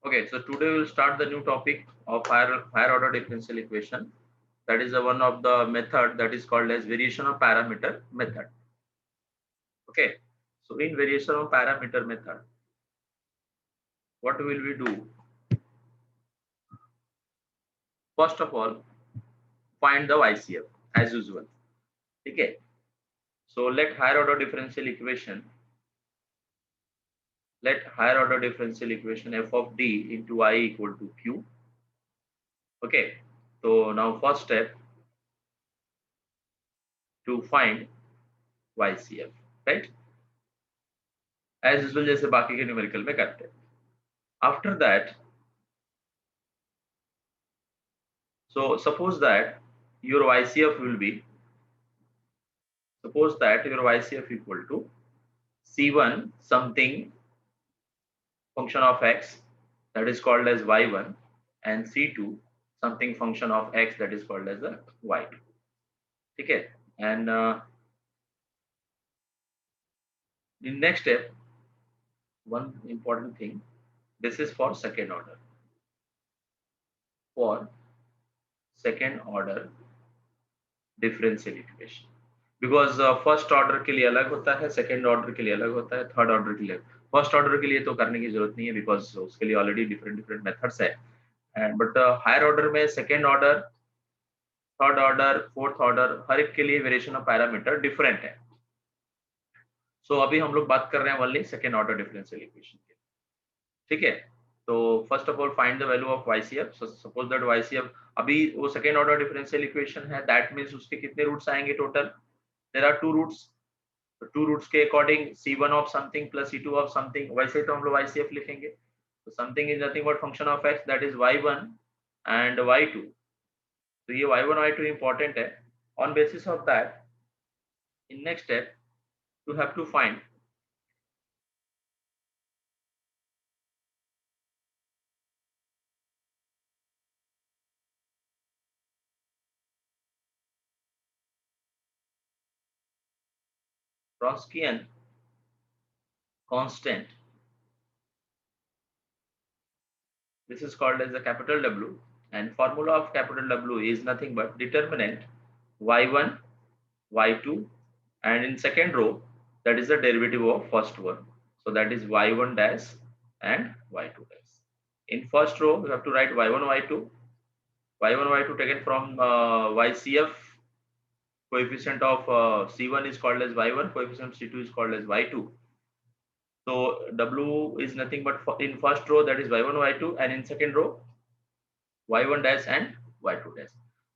Okay, so today we'll start the new topic of higher order differential equation. That is the one of the method that is called as variation of parameter method. Okay, so in variation of parameter method, what will we do? First of all, find the YCF as usual. Okay, so let higher order differential equation f of d into I equal to q. Okay, so now first step to find YCF, right? As usual जैसे बाकी के numerical में करते हैं. After that, so suppose that your YCF will be, suppose that your YCF equal to C1 something function of x that is called as y1 and C2 something function of x that is called as the y2. Okay, and in next step, one important thing, this is for second order. For second order differential equation, because first order के लिए अलग होता है, second order के लिए अलग होता है, थर्ड ऑर्डर के लिए. फर्स्ट ऑर्डर के लिए तो करने की जरूरत नहीं है बिकॉज उसके लिए ऑलरेडी डिफरेंट डिफरेंट मेथड्स है. एंड बट हायर ऑर्डर में second order, third order, fourth order, हर एक के लिए वेरिएशन ऑफ पैरामीटर डिफरेंट है. सो अभी हम लोग बात कर रहे हैं only second order differential equation के. ठीक है, तो first of all find the value of YCF. Suppose that YCF अभी वो सेकेंड ऑर्डर डिफरेंशियल इक्वेशन है, दैट मींस उसके कितने रूट्स आएंगे total? There are two roots. तो टू रूट्स के according C1 of something plus C2 of something, वैसे तो हम लोग YCF लिखेंगे. तो something is nothing but function of x that is y1 and y2. तो ये y1 y2 इंपॉर्टेंट है. On basis of that, in next step you have to find Wronskian constant. This is called as the capital W, and formula of capital W is nothing but determinant y1, y2, and in second row that is the derivative of first one. So that is y1 dash and y2 dash. In first row you have to write y1, y2. y1, y2 taken from YCF. Coefficient of C1 is called as y1, coefficient of C2 is called as y2. So W is nothing but in first row that is y1, y2, and in second row y1 dash and y2 dash.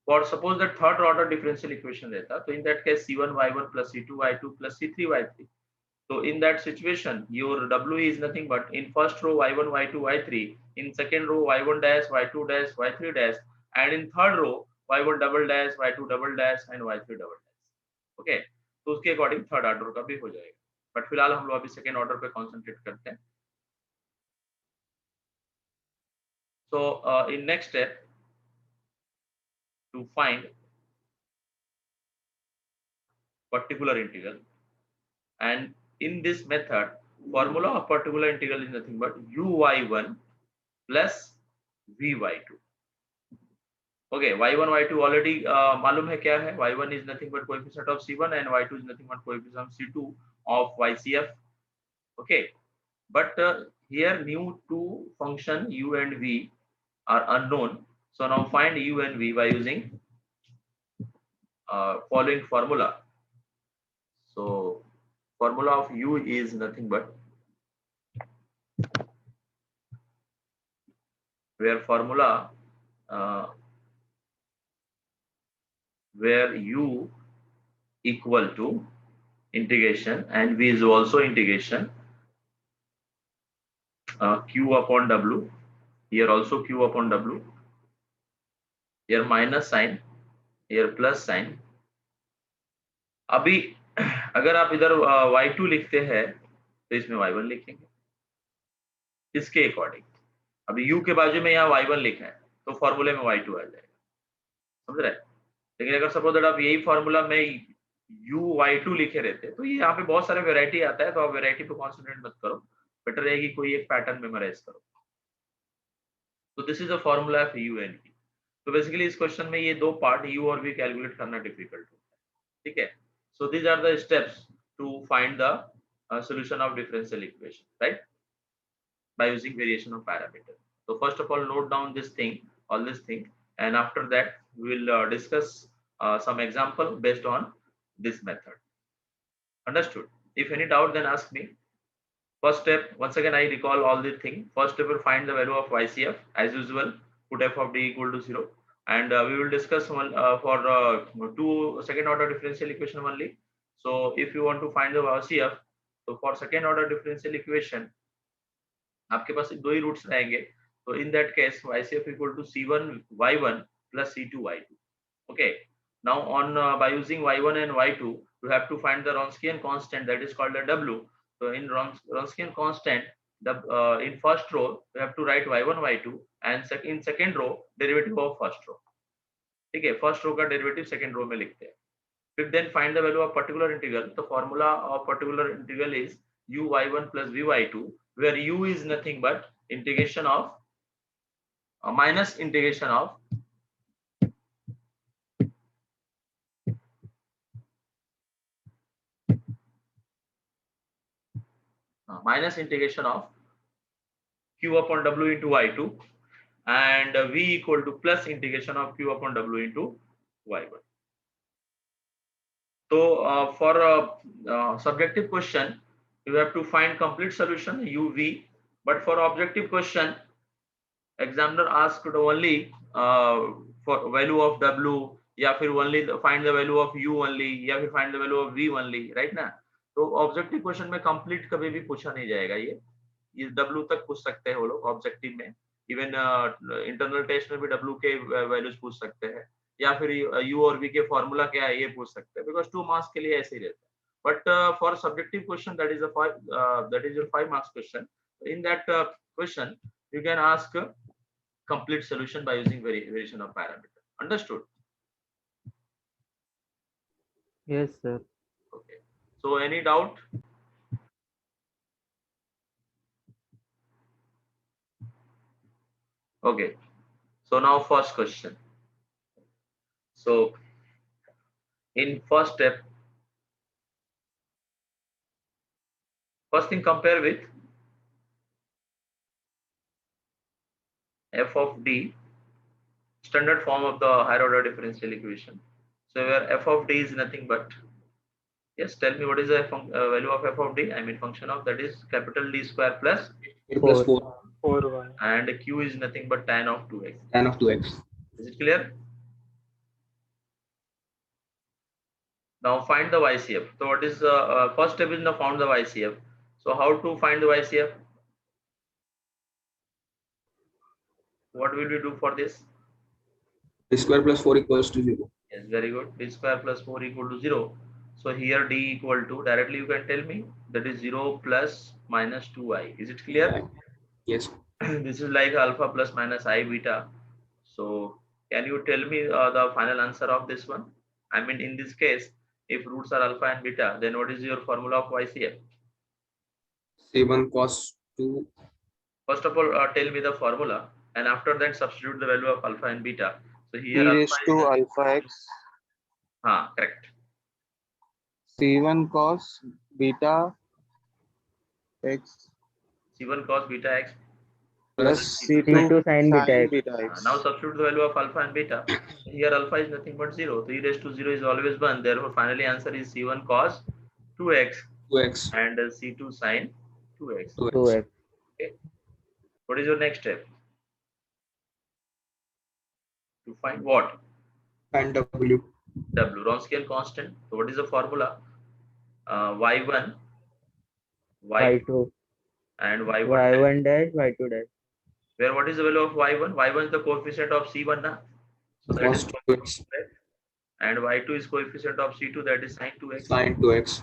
For suppose that third order differential equation रहता, तो in that case C1 y1 plus C2 y2 plus C3 y3. So in that situation your W is nothing but in first row y1 y2 y3, in second row y1 dash y2 dash y3 dash, and in third row y1 double dash y2 double dash and y3 double dash. Okay, तो उसके according third order का भी हो जाएगा, but फिलहाल हम लोग अभी सेकेंड ऑर्डर पे कॉन्सेंट्रेट करते हैं. So in next step to find particular integral, and in this method formula of particular integral is nothing but uy1 plus vy2. Okay, y1 y2 already मालूम है क्या है. y1 is nothing but coefficient of C1 and y2 is nothing but coefficient of C2 of YCF. Okay, but here new two function u and v are unknown. So now find u and v by using following formula. So formula of u is nothing but where formula where u equal to integration and v is also integration q upon w. Here also q upon w. Here minus sign, here plus sign. अभी अगर आप इधर y2 लिखते हैं तो इसमें y1 लिखेंगे इसके अकॉर्डिंग. अभी u के बाजू में यहाँ y1 लिखा है तो फॉर्मूले में y2 आ जाएगा, समझ रहे हैं. लेकिन अगर सपोज दैट आप यही फॉर्मूला में u y2 लिखे रहते तो ये यहाँ पे बहुत सारे वेराइटी आता है, तो आप वेराइटी पे कॉन्सेंट्रेट मत करो, बेटर है कि कोई एक पैटर्न मेमोराइज करो. तो this is a formula of u and v. तो बेसिकली इस क्वेश्चन में ये दो पार्ट u और v कैलकुलेट करना डिफिकल्ट होता है, ठीक है. So these are the steps to find the solution of differential equation, right, by using variation of parameter. So first of all, note down this thing, all this thing, and after that we will discuss some example based on this method. Understood? If any doubt, then ask me. First step, once again I recall all the thing. First step, will find the value of YCF as usual. Put f of d equal to 0, and we will discuss one for two second order differential equation only. So if you want to find the YCF, so for second order differential equation आपके पास दो ही roots रहेंगे. तो in that case YCF equal to C1 Y1 plus C2 Y2. Okay. Now on by using Y1 and Y2, you have to find the Wronskian constant, that is called a W. So in Wronskian constant, the in first row you have to write Y1 Y2, and in second row derivative of first row. ठीक है, first row का derivative second row में लिखते हैं. फिर then find the value of particular integral. The formula of particular integral is u y1 plus v y2, where u is nothing but integration of minus integration of q upon w into y2, and v equal to plus integration of q upon w into y1. So for a subjective question, you have to find complete solution u v, but for objective question, examiner asked only for value of w, या फिर only find the value of u only, या फिर find the value of v only, right ना. तो objective question में complete कभी भी पूछा नहीं जाएगा. ये w तक पूछ सकते हैं वो लोग ऑब्जेक्टिव में. इवन इंटरनल टेस्ट में भी w के वैल्यूज पूछ सकते हैं, या फिर u और v के फॉर्मूला क्या है ये पूछ सकते हैं, बिकॉज 2 मार्क्स के लिए ऐसे ही रहता है. But for subjective question, that is your 5 marks question. In that question you can ask complete solution by using variation of parameter. Understood? Yes, sir. Okay. So any doubt? Okay. So now first question. So in first step, first thing, compare with f of d, standard form of the higher order differential equation. So where f of d is nothing but, yes, tell me what is the value of f of d? I mean function of, that is capital D square plus A plus 4. 4y. and q is nothing but tan of 2x. Tan of 2x. Is it clear? Now find the YCF. So what is the first step is now found the YCF. So how to find the YCF? What will we do for this? D square plus 4 equals to 0. Yes, very good. D square plus 4 equal to 0. So here d equal to, directly you can tell me, that is 0 plus minus 2i. Is it clear? Yes. This is like alpha plus minus I beta. So can you tell me the final answer of this one? I mean, in this case, if roots are alpha and beta, then what is your formula of YCF? C1 cos 2. First of all, tell me the formula, and after that substitute the value of alpha and beta. So here e alpha raised to alpha x, correct. c1 cos beta x C1 cos beta x plus C2 sin beta x. x. now substitute the value of alpha and beta. Here alpha is nothing but 0. So e raised to 0 is always 1. Therefore, finally answer is C1 cos 2x 2x. and C2 sin 2x. 2x. Okay. What is your next step? To find what? And W. W, Wronskian constant. So what is the formula? Y1, Y2, Y2. and Y1. Y1 dash, Y2 dash. Where what is the value of Y1? Y1 is the coefficient of C1 na? So that is Cos 2x. and Y2 is coefficient of C2, that is sin 2x. Sin 2x.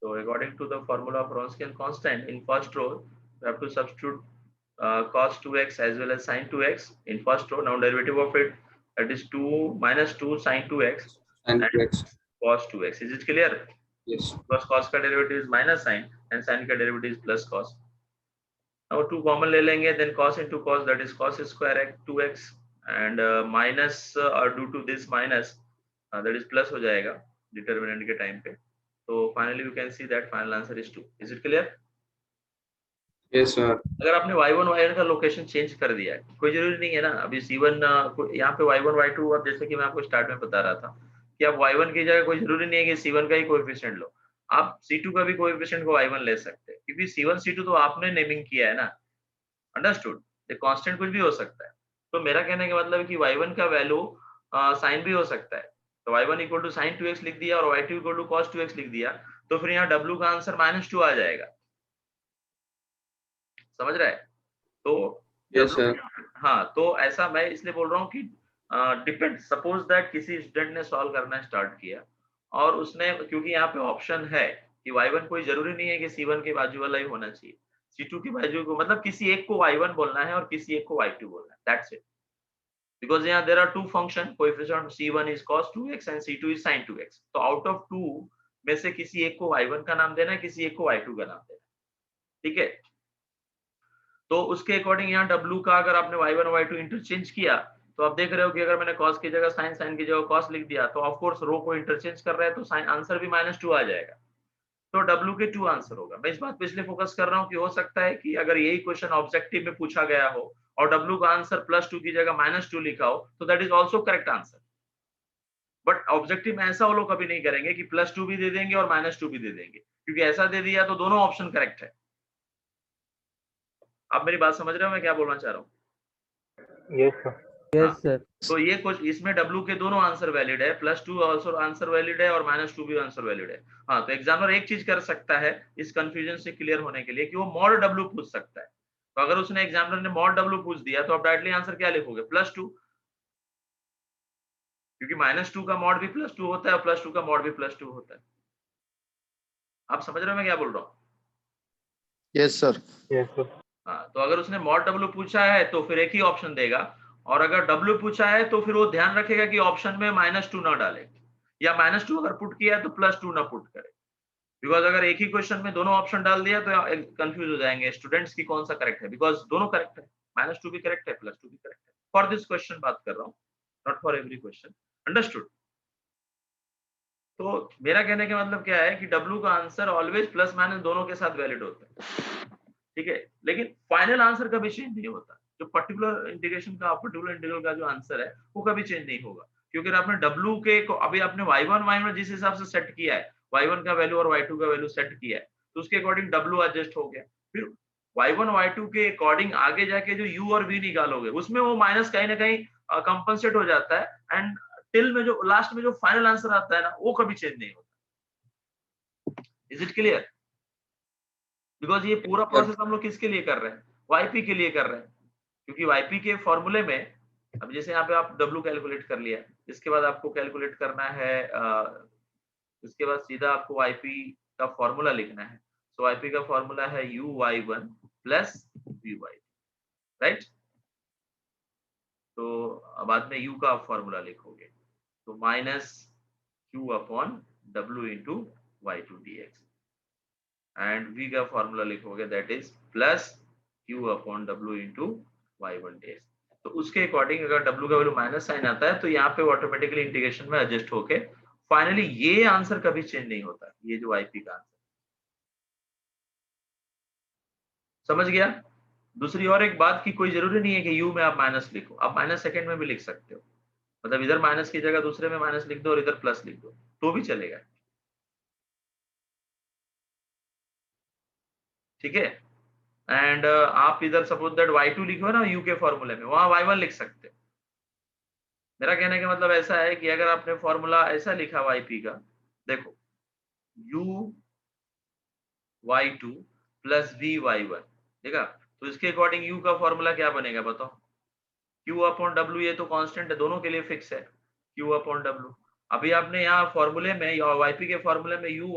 So according to the formula of Wronskian constant, in first row you have to substitute cos 2x as well as sin 2x in first row. Now derivative of it, that is 2 minus 2 sin 2x Sin and 2x. cos 2x. Is it clear? Yes. Because cos का derivative is minus sin and sin का derivative is plus cos. और 2 common ले लेंगे, then cos into cos, that is cos square x 2x, and minus due to this minus, that is plus हो जाएगा determinant के time पे. तो finally we can see that final answer is 2. Is it clear? Yes, sir. अगर आपने y1 y1 का location change कर दिया है, कोई जरूरी नहीं है ना. अभी c1 यहाँ पे y1 y2, अब जैसे कि मैं आपको स्टार्ट में बता रहा था कि आप y1 की जगह कोई जरूरी नहीं है कि c1 का ही कोएफिशिएंट लो, आप c2 का भी कोएफिशिएंट को y1 ले सकते हैं, क्योंकि c1 c2 तो आपने नेमिंग किया है ना. अंडरस्टूड? ये कांस्टेंट कुछ भी हो सकता है. तो मेरा कहने का मतलब है कि y1 का वैल्यू साइन भी हो सकता है. तो y1 equal to sign 2x लिख दिया और y2 equal to cos 2x लिख दिया, तो फिर यहाँ w का आंसर -2 आ जाएगा. समझ रहा है? तो Yes, sir. हाँ, तो ऐसा मैं इसलिए बोल रहा हूँ कि डिपेंड, सपोज दैट किसी स्टूडेंट ने सॉल्व करना स्टार्ट किया और उसने, क्योंकि यहाँ पे ऑप्शन है कि y1 कोई जरूरी नहीं है कि c1 के बाजू वाला ही होना चाहिए, c2 की बाजू को, मतलब किसी एक को y1 बोलना है और किसी एक को y2 बोलना है, दैट्स इट. बिकॉज यहाँ there are two function, coefficient c1 is cos 2x and c2 is sin 2x. तो आउट ऑफ 2 में से किसी एक को y1 का नाम देना है, किसी एक को y2 का नाम देना है. ठीक है? तो उसके अकॉर्डिंग यहाँ W का अगर आपने y1 y2 इंटरचेंज किया, तो आप देख रहे हो कि अगर मैंने cos की जगह sin, sin की जगह cos लिख दिया, तो ऑफ कोर्स रो को इंटरचेंज कर रहा है, तो sin आंसर भी -2 आ जाएगा. तो W के 2 आंसर होगा. मैं इस बात पे इसलिए फोकस कर रहा हूँ कि हो सकता है कि अगर यही क्वेश्चन ऑब्जेक्टिव में पूछा गया हो और W का आंसर +2 की जगह -2 लिखा हो, तो that is also correct answer. But objective में ऐसा वो लोग कभी नहीं करेंगे कि +2 भी दे देंगे और -2 भी दे देंगे, क्योंकि ऐसा दे दिया तो दोनों ऑप्शन करेक्ट है. आप मेरी बात समझ रहे हो मैं क्या बोलना चाह रहा हूँ? Yes, sir. Yes, sir. तो ये कुछ इसमें W के दोनों आंसर वैलिड है, +2 आल्सो आंसर वैलिड है और -2 भी आंसर वैलिड है. हाँ, तो एग्जामिनर एक चीज कर सकता है इस कंफ्यूजन से क्लियर होने के लिए कि वो मॉड W पूछ सकता है. तो अगर उसने एग्जामिनर ने मॉड W पूछ दिया, तो आप डायरेक्टली आंसर क्या लिखोगे? +2, क्योंकि -2 का मॉड भी +2 होता है और +2 का मॉड भी +2 होता है. आप समझ रहे हो मैं क्या बोल रहा हूँ? Yes, sir. Yes, sir. हाँ, तो अगर उसने मॉड W पूछा है तो फिर एक ही ऑप्शन देगा, और अगर W पूछा है तो फिर वो ध्यान रखेगा कि ऑप्शन में -2 ना डाले, या -2 अगर पुट किया है तो +2 ना पुट करे. बिकॉज अगर एक ही क्वेश्चन में दोनों ऑप्शन डाल दिया तो कंफ्यूज हो जाएंगे स्टूडेंट्स की कौन सा करेक्ट है, बिकॉज दोनों करेक्ट है, -2 भी करेक्ट है, +2 भी करेक्ट है. फॉर दिस क्वेश्चन बात कर रहा हूँ, not for every question. Understood? तो मेरा कहने का मतलब क्या है कि W का आंसर ऑलवेज प्लस माइनस दोनों के साथ वैलिड होता है. ठीक है? लेकिन फाइनल आंसर कभी चेंज नहीं होता. जो पर्टिकुलर इंटीग्रेशन का, पर्टिकुलर इंटीग्रल का जो आंसर है वो कभी चेंज नहीं होगा, क्योंकि आपने W के अभी आपने y1 जिस हिसाब से सेट किया है, y1 का वैल्यू और y2 का वैल्यू सेट किया है, तो उसके अकॉर्डिंग W एडजस्ट हो गया. फिर y1 y2 के अकॉर्डिंग आगे जाके जो u और v निकालोगे, उसमें वो माइनस कहीं ना कहीं कंपनसेट हो जाता है, एंड टिल में जो लास्ट में जो फाइनल आंसर आता है ना, वो कभी चेंज नहीं होता. Is it clear? बिकॉज ये पूरा प्रोसेस हम लोग किसके लिए कर रहे हैं? वाईपी के लिए कर रहे हैं, क्योंकि वाईपी के फॉर्मूले में, अब जैसे यहाँ पे आप W कैलकुलेट कर लिया, इसके बाद आपको कैलकुलेट करना है, इसके बाद सीधा आपको वाईपी का फॉर्मूला लिखना है. सो वाईपी का फॉर्मूला है uy1 प्लस vy, राइट? तो बाद में u का फॉर्मूला लिखोगे, तो -q upon w into y2 dx, and v का फॉर्मूला लिखोगे, that is plus q upon w into y1 dx. तो उसके अकॉर्डिंग अगर w का वैल्यू माइनस साइन आता है, तो यहाँ पे ऑटोमेटिकली इंटीग्रेशन में एडजस्ट होके फाइनली ये आंसर कभी चेंज नहीं होता, ये जो वाईपी का आंसर. समझ गया? दूसरी और एक बात कि कोई जरूरी नहीं है कि u में आप माइनस लिखो, आप माइनस सेकंड में भी लिख सकते हो, मतलब इधर माइनस की जगह दूसरे में माइनस लिख दो और इधर प्लस लिख दो, तो भी चलेगा. ठीक है? एंड आप इधर सपोज दैट y2 लिखो ना u के फॉर्मूले में, वहां y1 लिख सकते हो. मेरा कहने का मतलब ऐसा है कि अगर आपने फॉर्मूला ऐसा लिखा yp का, देखो u y2 plus v y1, ठीक है? तो इसके अकॉर्डिंग u का फॉर्मूला क्या बनेगा बताओ? q अपॉन w, ये तो कांस्टेंट है, दोनों के लिए फिक्स है, q अपॉन w. अभी आपने यहाँ फॉर्मूले में या yp के फॉर्मूले में u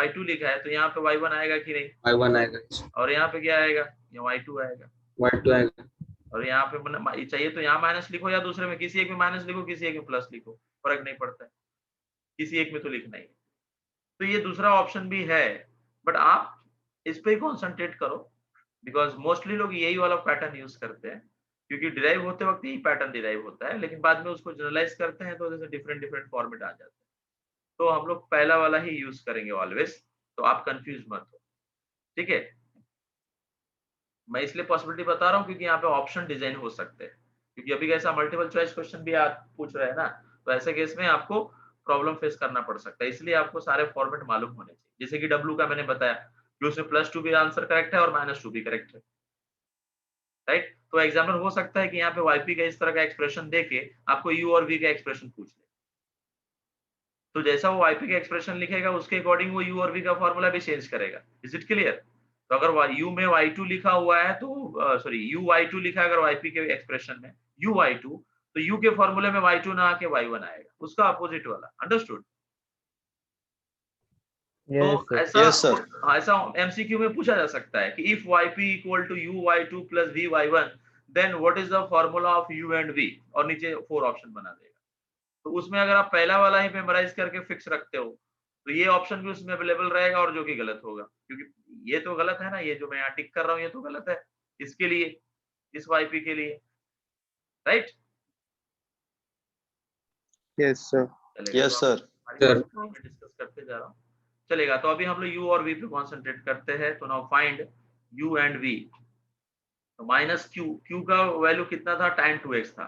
y2 लिखा है, तो यहाँ पे y1 आएगा कि नहीं? y1 आएगा, और यहाँ पे क्या आएगा? यहाँ y2 आएगा. y2 आएगा. और यहाँ पे चाहिए तो यहाँ माइनस लिखो या दूसरे में किसी एक में माइनस लिखो, किसी एक में प्लस लिखो, फर्क नहीं पड़ता है, किसी एक में तो लिखना ही. तो ये दूसरा ऑप्शन भी है, बट आप इस पे ही कॉन्सेंट्रेट करो. बिकॉज मोस्टली लोग यही वाला पैटर्न यूज करते हैं, क्योंकि डिराइव होते वक्त यही पैटर्न डिराइव होता है, लेकिन बाद में उसको जनरलाइज करते हैं तो जैसे डिफरेंट डिफरेंट फॉर्मेट आ जाते हैं। तो हम लोग पहला वाला ही यूज करेंगे ऑलवेज, तो आप कंफ्यूज मत हो, ठीक है। मैं इसलिए पॉसिबिलिटी बता रहा हूँ क्योंकि यहाँ पे ऑप्शन डिजाइन हो सकते हैं, क्योंकि अभी कैसा मल्टीपल चॉइस क्वेश्चन भी आप पूछ रहे हैं ना, तो ऐसे केस में आपको प्रॉब्लम फेस करना पड़ सकता है, इसलिए आपको सारे फॉर्मेट मालूम होने चाहिए। जैसे कि डब्ल्यू का मैंने बताया कि उसमें +2 भी आंसर करेक्ट है और -2 भी करेक्ट है, राइट। तो एग्जामिनर हो सकता है कि यहाँ पे वाईपी का इस तरह का एक्सप्रेशन देके आपको यू और वी का एक्सप्रेशन पूछ ले, तो जैसा वो वाईपी का एक्सप्रेशन लिखेगा उसके अकॉर्डिंग वो यू और वी का फॉर्मूला भी चेंज करेगा। Is it clear? तो अगर यू में y2 लिखा हुआ है तो सॉरी यू y2 लिखा है अगर yp के एक्सप्रेशन में यू y2, तो u के फॉर्मूले में y2 ना आके y1 आएगा, उसका अपोजिट वाला। अंडरस्टूड? तो Yes, sir. ऐसा Yes, sir. ऐसा एमसीक्यू में पूछा जा सकता है कि if yp equal to u y2 plus v y1 then what is the formula of u and v, और नीचे 4 ऑप्शन बना देगा। तो उसमें अगर आप पहला वाला ही मेमोराइज करके फिक्स रखते हो तो ये ऑप्शन भी उसमें अवेलेबल रहेगा, और जो कि गलत होगा, क्योंकि ये तो गलत है ना, ये जो मैं यहाँ टिक कर रहा हूँ ये तो गलत है इसके लिए, इस वाईपी के लिए, राइट। Yes, sir. चलेगा, Yes, तो sir. Sir. मैं डिस्कस करते जा रहा हूँ। चलेगा, तो अभी हम लोग यू और वी पे कॉन्सेंट्रेट करते हैं। तो now find u and v. तो माइनस क्यू, क्यू का वैल्यू कितना था? tan 2x था,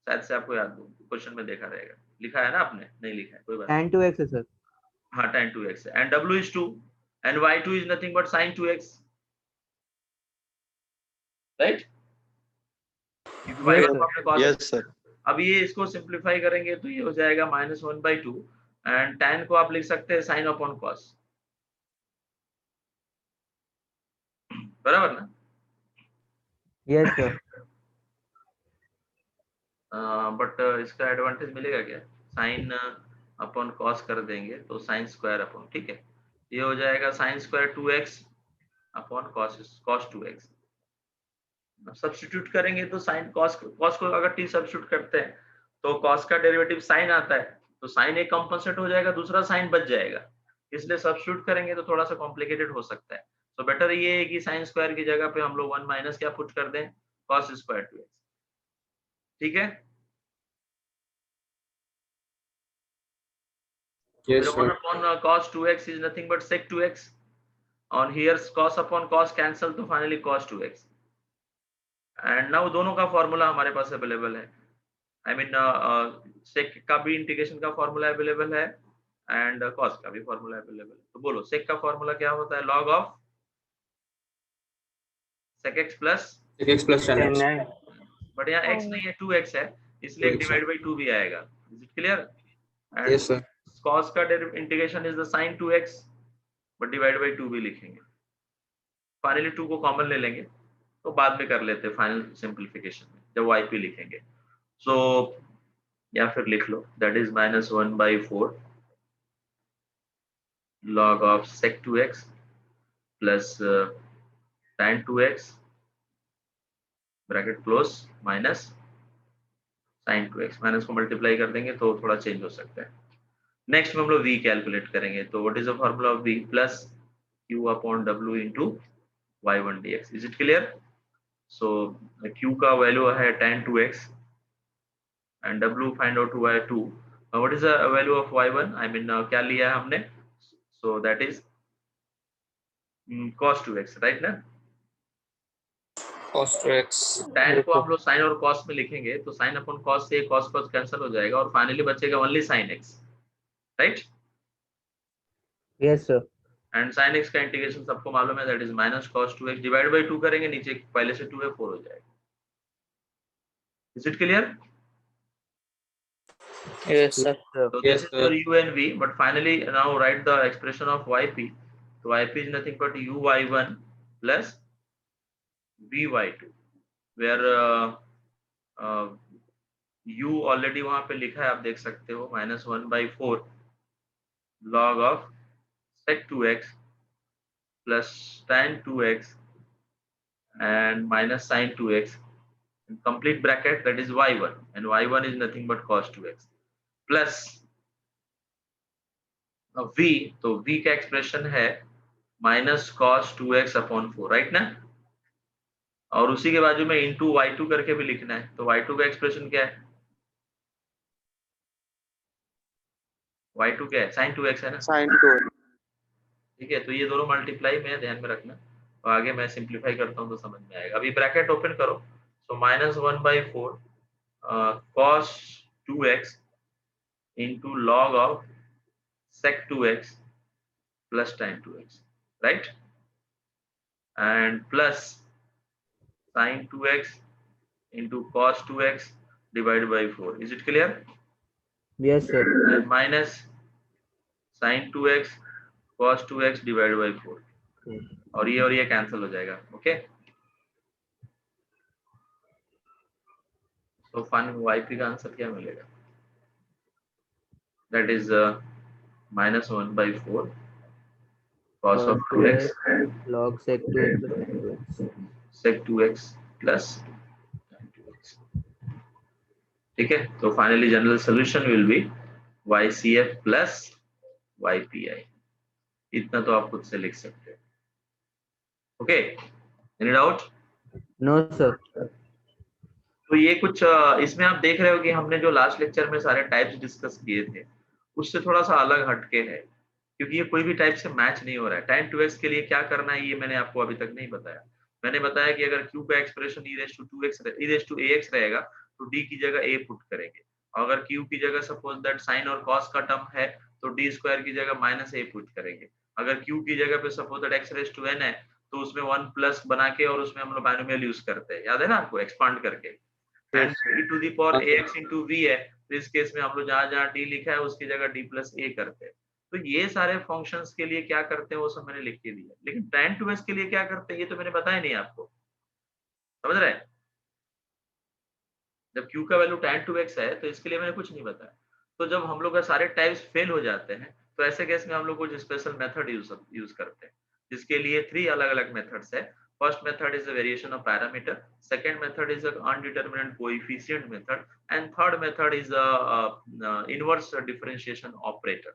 शायद से आपको याद हो, क्वेश्चन में देखा रहेगा। लिखा है ना आपने? नहीं लिखा है, कोई बात नहीं। tan 2x है sir. हाँ, tan 2x and w is 2 and y2 is nothing but sin 2x, right? क्योंकि Yes, y2 sir. आपने cos, Yes, sir. अब ये इसको सिंप्लीफाई करेंगे तो ये हो जाएगा -1/2 एंड tan को आप लिख सकते हैं sin अपॉन cos, बराबर ना? Yes, sir. बट इसका एडवांटेज मिलेगा क्या? sin अपॉन cos कर देंगे तो sin स्क्वायर अपॉन, ठीक है, ये हो जाएगा sin square 2x upon cos 2x। Substitute करेंगे तो sin cos को अगर t सब्स्टिट्यूट करते हैं तो cos का डेरिवेटिव sin आता है, तो sin एक कंपनसेट हो जाएगा, दूसरा sin बच जाएगा, इसलिए सब्स्टिट्यूट करेंगे तो थोड़ा सा कॉम्प्लिकेटेड हो सकता है। तो बेटर ये है कि sin स्क्वायर की जगह पे हम लोग 1 माइनस क्या पुट कर दें? cos स्क्वायर 2x, ठीक है। Yes, 1 sir. upon cos 2x is nothing but sec 2x, on here cos upon cos cancel, तो finally cos 2x, and now दोनों का फॉर्मूला हमारे पास अवेलेबल है। आई मीन सेक का भी इंटीग्रेशन का फॉर्मूला अवेलेबल है एंड कॉस का भी फॉर्मूला अवेलेबल है। तो बोलो सेक का फॉर्मूला क्या होता है? log of sec x plus, X plus tan x. But यहाँ x नहीं है 2x है, इसलिए 2x, डिवाइड बाई 2 भी आएगा। Is it clear? Yes, sir. cos का integration is the sin 2x, but divide by 2 भी लिखेंगे। फाइनली 2 को कॉमन ले लेंगे, तो बाद में कर लेते हैं फाइनल सिंप्लीफिकेशन में जब yp लिखेंगे। सो या फिर लिख लो that is -1/4 log of sec 2x plus tan 2x bracket close minus sin 2x, minus को मल्टीप्लाई कर देंगे तो थोड़ा चेंज हो सकता है। नेक्स्ट में हम लोग v कैलकुलेट करेंगे, तो what is the formula of v? Plus q upon w into y1 dx। Is it clear? So q का वैल्यू है tan 2x and w find out हुआ है 2। What is the value of y1? I mean क्या लिया है हमने? So that is cos 2x, right ना? Cos 2x. tan को हम लोग sin और cos में लिखेंगे तो sin अपॉन cos से cos कैंसिल हो जाएगा और फाइनली बचेगा only sin x, right? Yes, sir. And sin x का इंटीग्रेशन सबको मालूम है, that is -cos 2x divide by 2 करेंगे, नीचे पहले से 2 है 4 हो जाएगा। Is it clear? Yes, sir. So Yes, this is sir. your u and v, but finally now write the expression of yp. So yp is nothing but uy1 plus vy2, where u already वहां पे लिखा है, आप देख सकते हो, -1/4 log of sec 2x plus tan 2x and minus sin 2x, complete bracket, that is y1, and y1 is nothing but cos 2x plus v, तो v का एक्सप्रेशन है -cos 2x अपॉन 4, राइट ना? और उसी के बाजू में into y2 करके भी लिखना है। तो y2 का एक्सप्रेशन क्या है? y2 क्या है? sin 2x है ना। Sin 2. ठीक है, तो ये दोनों मल्टीप्लाई में ध्यान में रखना, और आगे मैं सिंप्लीफाई करता हूँ तो समझ में आएगा। अभी ब्रैकेट ओपन करो, सो -1/4 cos 2x into log of sec 2x plus tan 2x, right? And plus sin 2x into cos 2x divided by 4. Is it clear? Yes, sir. And minus sin 2x cos 2x divided by 4. और ये cancel हो जाएगा। Okay, तो final yp का answer क्या मिलेगा? That is -1/4 cos of 2x log sec 2x plus tan 2x. sec 2x plus tan 2x. ठीक है, तो finally general solution will be ycf plus ypi। इतना तो आप खुद से लिख सकते हो। Okay, any doubt? No, sir. तो ये कुछ इसमें आप देख रहे हो कि हमने जो लास्ट लेक्चर में सारे टाइप्स डिस्कस किए थे उससे थोड़ा सा अलग हटके है, क्योंकि ये कोई भी टाइप से मैच नहीं हो रहा है। tan 2x के लिए क्या करना है ये मैंने आपको अभी तक नहीं बताया। मैंने बताया कि अगर q का एक्सप्रेशन e⁻⁴ रहेगा तो d की जगह a पुट करेंगे, और अगर q की जगह सपोज दैट sin और cos का टर्म है तो d² की जगह -a पुट करेंगे। अगर q की जगह पे सपोज दैट x⁻n है तो उसमें 1 प्लस बना के और उसमें हम लोग बाइनोमियल यूज करते हैं, याद है ना आपको, एक्सपांड करके। एंड e⁻ax into v है, तो इस केस में हम लोग जहां जहां d लिखा है उसकी जगह d प्लस a करते हैं। तो ये सारे फंक्शंस के लिए क्या करते हैं वो सब मैंने लिख के दिया, लेकिन tan 2x के लिए क्या करते हैं ये तो मैंने बताया नहीं आपको, समझ रहे हैं? जब q का वैल्यू tan 2x है तो इसके लिए मैंने कुछ नहीं बताया। तो जब हम लोग का सारे टाइप्स फेल हो जाते हैं तो ऐसे केस में हम लोग कुछ स्पेशल मेथड यूज करते हैं, जिसके लिए 3 अलग अलग मेथड्स है। First method is a variation of parameter, second method is a undetermined coefficient method, and third method is a inverse differentiation operator.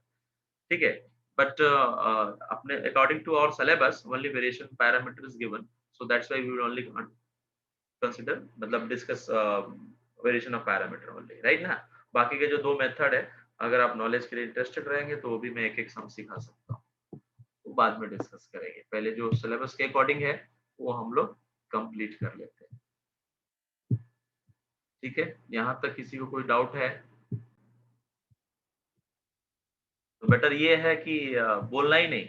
ठीक है, but अपने according to our syllabus only variation parameter is given, so that's why we will only consider मतलब discuss variation of parameter only, right ना। बाकी के जो दो method है अगर आप नॉलेज के लिए इंटरेस्टेड रहेंगे तो वो भी मैं एक एक सम सिखा सकता हूँ, वो बाद में डिस्कस करेंगे। पहले जो सिलेबस के अकॉर्डिंग है वो हम लोग कंप्लीट कर लेते हैं। ठीक है, यहाँ तक किसी को कोई डाउट है तो बेटर ये है कि बोलना ही नहीं,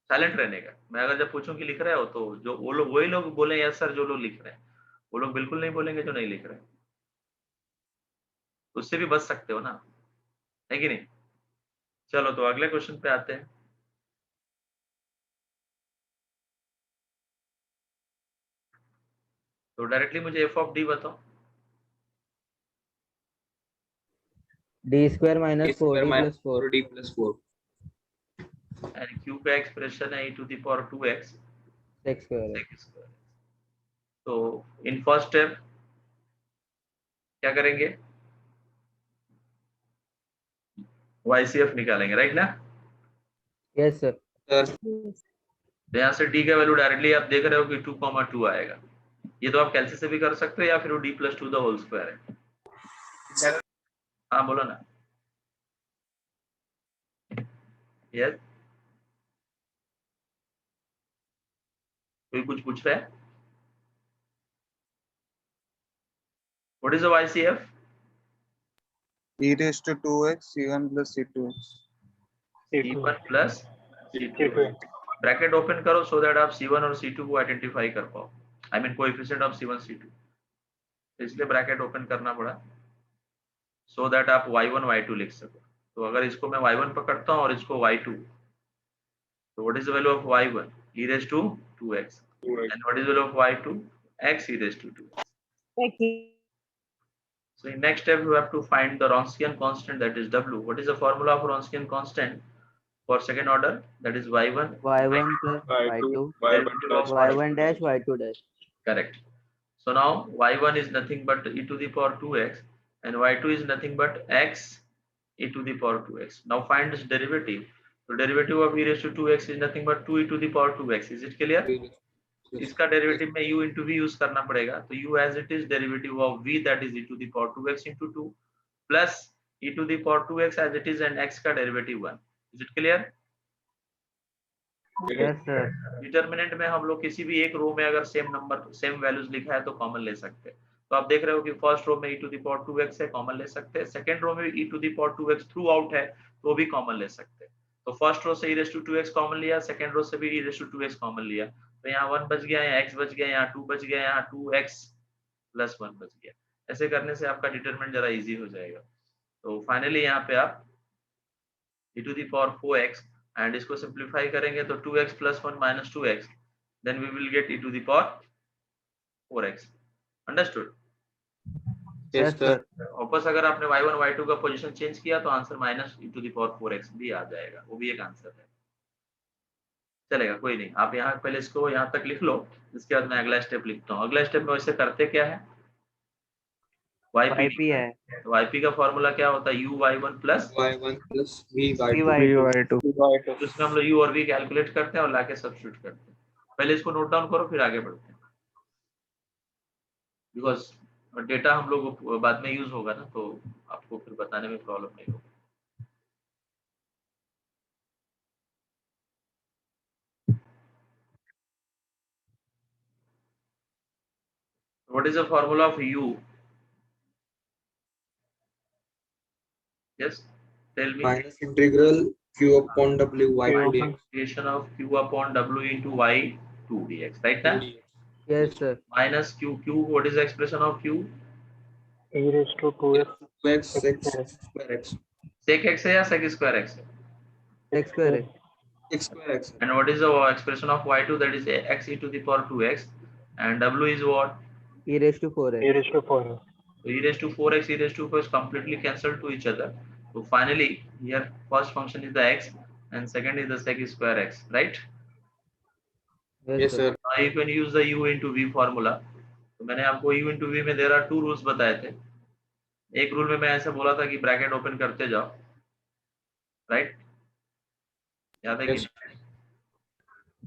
साइलेंट रहने का। मैं अगर जब पूछूं कि लिख रहे हो तो जो वो लोग वही लोग बोले यस सर जो लोग लिख रहे हैं, वो लोग बिल्कुल नहीं बोलेंगे जो नहीं लिख रहे हैं। उससे भी बच सकते हो ना, है कि नहीं। चलो तो अगले क्वेश्चन पे आते हैं। तो डायरेक्टली मुझे एफ ऑफ डी बताओ। d² minus 4d plus 4. d plus 4. And Q का एक्सप्रेशन है e⁻²x sec square. तो इन फर्स्ट स्टेप क्या करेंगे, YCF निकालेंगे, राइट ना। Yes, sir. तो यहाँ से d का वैल्यू डायरेक्टली आप देख रहे हो कि 2,2 आएगा। ये तो आप कैलसी से भी कर सकते हो या फिर वो d+2 है। हाँ बोलो ना। यस, कोई कुछ पूछ रहा है? What is the YCF? e⁻²x c1 plus c2x. C1 plus C2। Bracket open करो सो दैट आप C1 और C2 को आइडेंटिफाई कर पाओ, I mean coefficient of C1 C2। इसलिए ब्रैकेट ओपन करना पड़ा सो दैट आप y1 y2 लिख सको। तो अगर इसको मैं y1 पकड़ता हूँ और इसको y2, तो what is the value of y1? e⁻²x, and what is the value of y2? x e⁻²x. So in next step, we have to find the Wronskian constant, that is W. What is the formula of Wronskian constant for second order? That is y1 y1 plus y2 y1 dash y2 dash. Correct. So now y1 is nothing but e⁻²x and y2 is nothing but x e⁻²x. Now find its derivative. So derivative of e⁻²x is nothing but 2 e⁻²x. Is it clear? इसका derivative में u into v use करना पड़ेगा, तो u as it is derivative of v that is e to the power 2x into 2 plus e to the power 2x as it is and x का derivative 1. Is it clear? Yes, sir. Determinant में हम लोग किसी भी एक रो में अगर same number same values लिखा है तो कॉमन ले सकते हैं. तो आप देख रहे हो कि फर्स्ट रो में e to the power 2x है, कॉमन ले सकते हैं. सेकंड रो में e to the power 2x through out है तो भी कॉमन ले सकते हैं. तो फर्स्ट रो से e raised to 2x common लिया, सेकंड रो से भी e raised to 2x common लिया, तो यहाँ 1 बच गया, यहाँ x बच गया, यहाँ 2 बच गया, यहाँ 2x प्लस 1 बच गया. ऐसे करने से आपका डिटरमिनेंट जरा इजी हो जाएगा. तो फाइनली यहाँ पे आप e to the power 4x and इसको सिंप्लीफाई करेंगे तो 2x plus 1 minus 2x, then we will get e to the power 4x. Understood? Yes, sir. वापस अगर आपने y1 y2 का पोजीशन चेंज किया तो answer minus e to the power 4x भी आ जाएगा, वो भी एक आंसर है. चलेगा, कोई नहीं. आप यहाँ पहले इसको यहाँ तक लिख लो, इसके बाद मैं अगला स्टेप लिखता हूँ. अगला स्टेप में वैसे करते क्या है, YP है. तो yp का फॉर्मूला क्या होता है, uy1 plus y1 plus vy2. VY2. तो इसमें हम लोग u और v कैलकुलेट करते हैं और लाके सब्स्टिट्यूट करते हैं. पहले इसको नोट डाउन करो फिर आगे बढ़ते हैं, बिकॉज डेटा हम लोग बाद में यूज होगा ना, तो आपको फिर बताने में प्रॉब्लम नहीं होगी. What is the formula of u? Yes, tell me. Minus integral q upon w y2 dx. Integration of q upon w into y2 dx, right now? Yes, sir. Minus q, what is the expression of q? e raised to 2x x square x. Sec x है या sec square x है? X square है. x square x. And what is the expression of y2? That is x e to the power 2x, and w is what? E raised to 4x. e raised to 4. So e raised to 4x, e raised to 4 is completely cancelled to each other. So finally, here first function is the x and second is the sec square x, right? Yes, sir. Now you can use the u into v formula. तो मैंने आपको u into v में there are two rules बताए थे. एक rule में मैं ऐसे बोला था कि ब्रैकेट ओपन करते जाओ, राइट? याद है कि नहीं?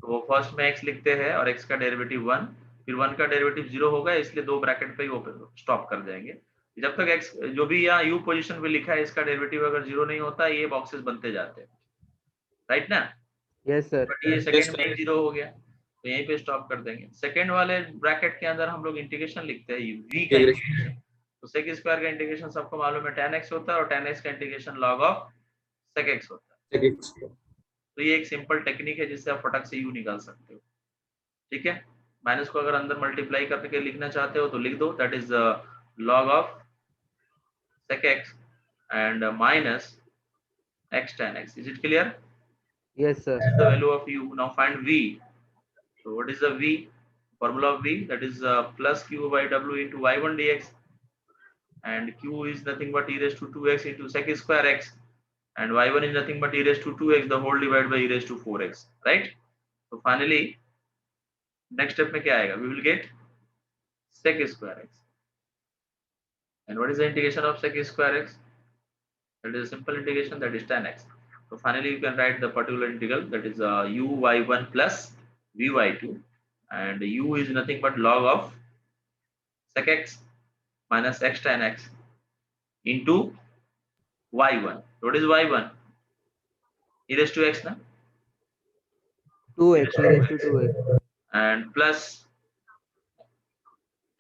तो फर्स्ट में x लिखते हैं और x का डेरिवेटिव 1, फिर 1 का डेरिवेटिव 0 होगा, इसलिए दो ब्रैकेट पे ही ओपन स्टॉप कर जाएंगे. जब तक x जो भी यहाँ u पोजीशन पे लिखा है इसका डेरिवेटिव अगर 0 नहीं होता ये बॉक्सेस बनते जाते हैं, राइट ना? Yes, sir. बट ये सेकंड में 0 हो गया तो यहीं पे स्टॉप कर देंगे. सेकंड वाले ब्रैकेट के अंदर हम लोग इंटीग्रेशन लिखते हैं, v का इंटीग्रेशन. तो sec स्क्वायर का इंटीग्रेशन सबको मालूम है tan x होता है और tan x का integration log of sec x होता है. तो ये एक सिंपल टेक्निक है जिससे आप फटक से u निकाल सकते हो, ठीक है? माइनस को अगर अंदर मल्टीप्लाई करके लिखना चाहते हो तो लिख दो, that is log of sec x and minus x tan x. Is it clear? Yes, sir. The value of u. Now find v. So what is the v? Formula of v, that is plus q by w into y1 dx, and q is nothing but e raised to 2x into sec square x, and y1 is nothing but e raised to 2x the whole divided by e raised to 4x, right? So finally next step में क्या आएगा, we will get sec square x. And what is the integration of sec square x? That is a simple integration, that is tan x. So finally you can write the particular integral, that is u y1 plus v y2, and u is nothing but log of sec x minus x tan x into y1. What is y1? E raised to x, na? 2x e raised to 2x. And plus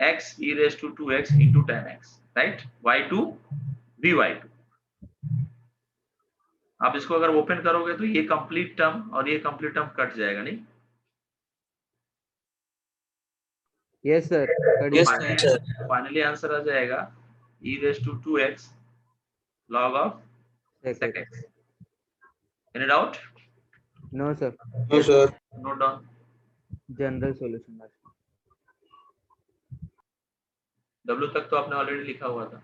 x e raised to 2x into tan x, right? y2 vy2. आप इसको अगर open करोगे तो ये complete term और ये complete term cut जाएगा, नहीं? Yes, sir. Yes, sir. Finally answer आ जाएगा e raised to 2x log of sec x. Any doubt? No, sir. No, sir. Note down. General solution. W तक तो आपने ऑलरेडी लिखा हुआ था.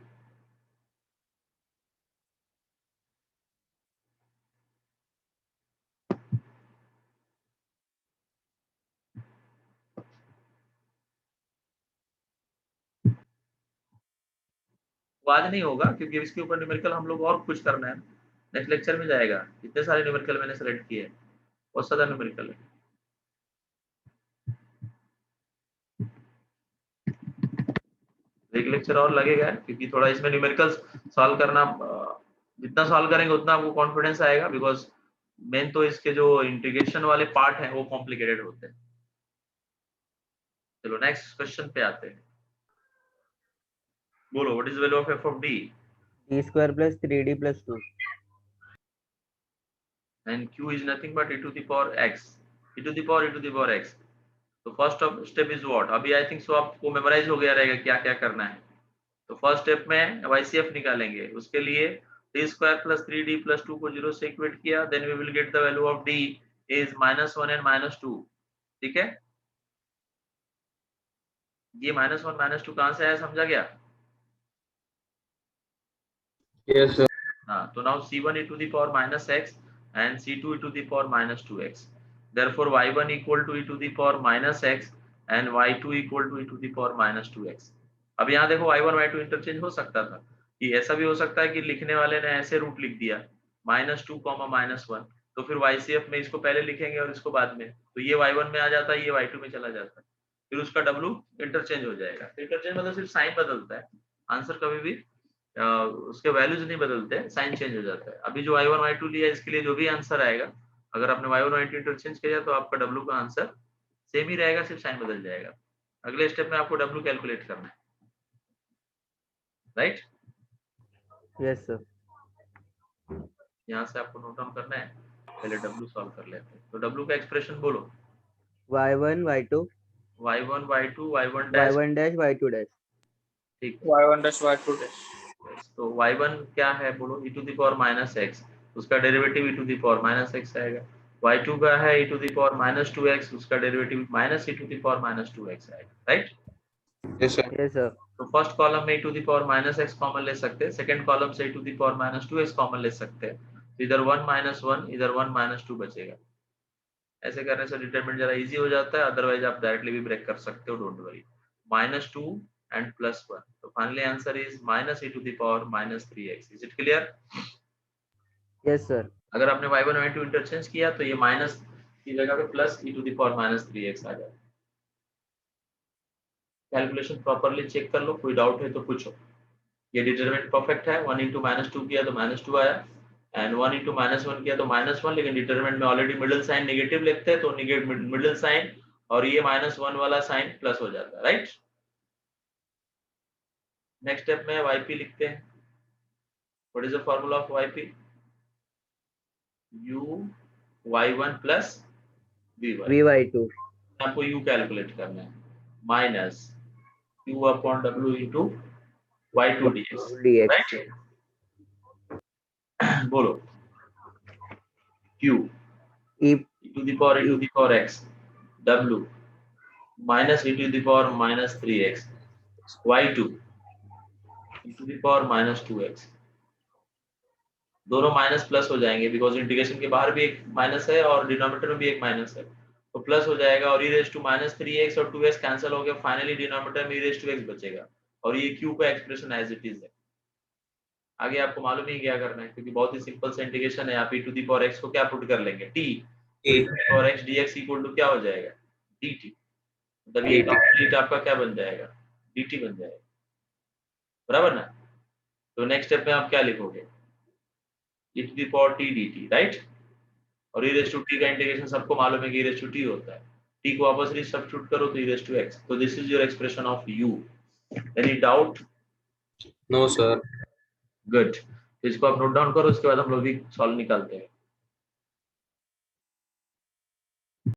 वो आज नहीं होगा क्योंकि इसके ऊपर न्यूमेरिकल हम लोग और कुछ करना है, नेक्स्ट लेक्चर में जाएगा. इतने सारे न्यूमेरिकल मैंने सेलेक्ट किए, बहुत सारा न्यूमेरिकल है. एक लेक्चर और लगेगा क्योंकि थोड़ा इसमें न्यूमेरिकल्स सॉल्व करना, जितना सॉल्व करेंगे उतना आपको कॉन्फिडेंस आएगा, बिकॉज मेन तो इसके जो इंटीग्रेशन वाले पार्ट हैं वो कॉम्प्लिकेटेड होते हैं। चलो नेक्स्ट क्वेश्चन पे आते हैं। बोलो, what is value of f of d? d square plus 3d plus 2. And q is nothing but e to the power x, e to the power x। तो फर्स्ट स्टेप इज व्हाट? अभी I think so आपको memorise हो गया रहेगा क्या क्या करना है। तो फर्स्ट स्टेप में YCF निकालेंगे, उसके लिए d square plus 3d plus 2 को 0 से इक्वेट किया, then we will get the value of d is -1 and -2। ठीक है, ये -1 -2 कहां से आया, समझा गया? Yes, sir. हाँ, तो now c1 e to the power -x and c2 e to the power -2x. Therefore, y1 equal to e to the power -x and y2 equal to e to the power -2x. अब यहाँ देखो y1 y2 interchange हो सकता था, कि ऐसा भी हो सकता है कि लिखने वाले ने ऐसे रूट लिख दिया -2, -1, तो फिर YCF में इसको पहले लिखेंगे और इसको बाद में, तो ये y1 में आ जाता है, ये y2 में चला जाता है, फिर उसका W इंटरचेंज हो जाएगा। इंटरचेंज मतलब सिर्फ साइन बदलता है, आंसर कभी भी उसके वैल्यूज नहीं बदलते, साइन चेंज हो जाता है। अभी जो y1 y2 लिया इसके लिए जो भी आंसर आएगा, अगर आपने y1 y2 इंटरचेंज किया तो आपका W का आंसर सेम ही रहेगा, सिर्फ साइन बदल जाएगा। अगले स्टेप में आपको W कैलकुलेट करना है, राइट? Yes sir. यहाँ से आपको नोट डाउन करना है, पहले W सॉल्व कर लेते हैं। तो W का एक्सप्रेशन बोलो, y1 y2 y1 y2 y1 dash, y1 dash y2 dash. ठीक। Y1 dash Y2 dash. तो y1 क्या है बोलो, e to the power -x, उसका derivative e to the power -x आएगा। y2 का है e to the power -2x, उसका derivative -e to the power -2x आएगा, right? Yes, sir. Yes sir. तो फर्स्ट कॉलम में e to the power -x common ले सकते हैं, सेकंड कॉलम से e to the power -2x common ले सकते हैं, तो इधर 1 -1 इधर 1 -2 बचेगा। ऐसे करने से डिटरमिनेंट जरा इजी हो जाता है, अदरवाइज आप डायरेक्टली भी ब्रेक कर सकते हो, don't worry. -2 and +1, so finally answer is -e to the power -3x. Is it clear? Yes sir. अगर आपने y1 y2 इंटरचेंज किया तो ये माइनस की जगह पे plus e to the power -3x आ जाए। कैलकुलेशन प्रॉपर्ली चेक कर लो, कोई डाउट है तो पूछो। ये डिटरमिनेंट परफेक्ट है, 1 * -2 किया तो -2 आया, एंड 1 * -1 किया तो -1, लेकिन डिटरमिनेंट में ऑलरेडी मिडिल साइन नेगेटिव लिखते हैं, तो मिडिल साइन और ये -1 वाला साइन प्लस हो जाता है, राइट? नेक्स्ट स्टेप में yp लिखते हैं। What is the formula of yp? u y1 plus v1। vy2 आपको u कैलकुलेट करना है, minus q upon w into y2 dx, dx. Right? बोलो, q e to the power x, w minus e to the power -3x, y2 e to the power -2x। दोनों minus plus हो जाएंगे, because integration के बाहर भी एक minus है और डिनोमिनेटर में भी एक माइनस है, तो प्लस हो जाएगा, और e raised to -3x और 2x कैंसिल हो गया, फाइनली डिनोमिनेटर में e raised to x बचेगा, और ये q का एक्सप्रेशन एज इट इज है। आगे आपको मालूम ही क्या करना है, क्योंकि बहुत ही सिंपल से इंटीग्रेशन है। आप e to the power x को क्या पुट कर लेंगे, t, e to the power x dx equal to क्या हो जाएगा, dt, मतलब ये कंप्लीट आपका क्या बन जाएगा, dt बन जाएगा, बराबर ना? तो नेक्स्ट स्टेप में आप क्या लिखोगे, e to the power t dt, right? और e raised to t का इंटीग्रेशन सबको मालूम है कि e raised to t होता है, t को वापस सब्स्टिट्यूट करो तो e raised to x, तो this is your expression of u। Any doubt? No, sir. Good, तो इसको आप नोट डाउन करो, उसके बाद हम लोग भी सॉल्व निकालते हैं।